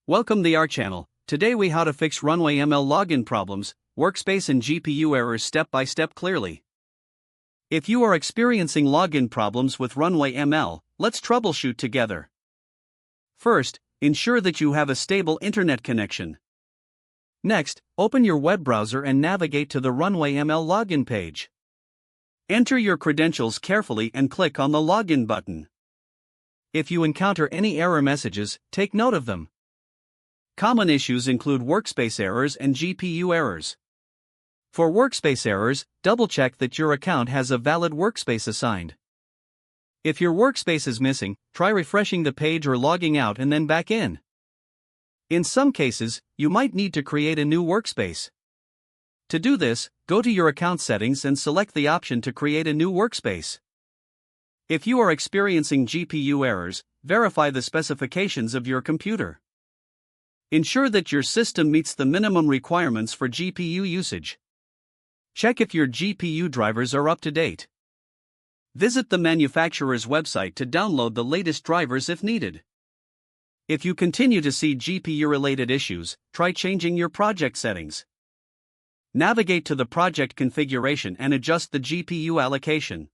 Welcome to our channel. Today we how to fix Runway ML login problems, workspace and GPU errors step by step clearly. If you are experiencing login problems with Runway ML, let's troubleshoot together. First, ensure that you have a stable internet connection. Next, open your web browser and navigate to the Runway ML login page. Enter your credentials carefully and click on the login button. If you encounter any error messages, take note of them. Common issues include workspace errors and GPU errors. For workspace errors, double-check that your account has a valid workspace assigned. If your workspace is missing, try refreshing the page or logging out and then back in. In some cases, you might need to create a new workspace. To do this, go to your account settings and select the option to create a new workspace. If you are experiencing GPU errors, verify the specifications of your computer. Ensure that your system meets the minimum requirements for GPU usage. Check if your GPU drivers are up to date. Visit the manufacturer's website to download the latest drivers if needed. If you continue to see GPU-related issues, try changing your project settings. Navigate to the project configuration and adjust the GPU allocation.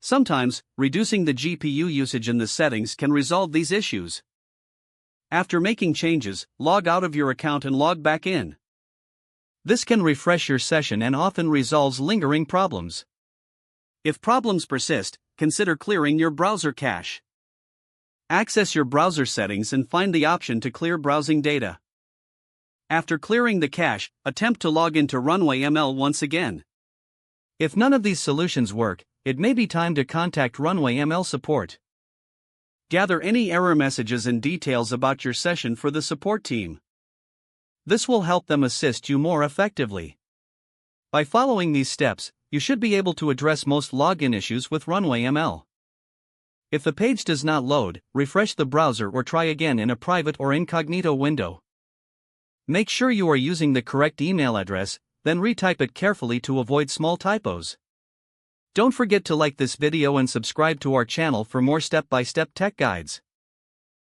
Sometimes, reducing the GPU usage in the settings can resolve these issues. After making changes, log out of your account and log back in. This can refresh your session and often resolves lingering problems. If problems persist, consider clearing your browser cache. Access your browser settings and find the option to clear browsing data. After clearing the cache, attempt to log into Runway ML once again. If none of these solutions work, it may be time to contact Runway ML support. Gather any error messages and details about your session for the support team. This will help them assist you more effectively. By following these steps, you should be able to address most login issues with Runway ML. If the page does not load, refresh the browser or try again in a private or incognito window. Make sure you are using the correct email address, then retype it carefully to avoid small typos. Don't forget to like this video and subscribe to our channel for more step-by-step tech guides.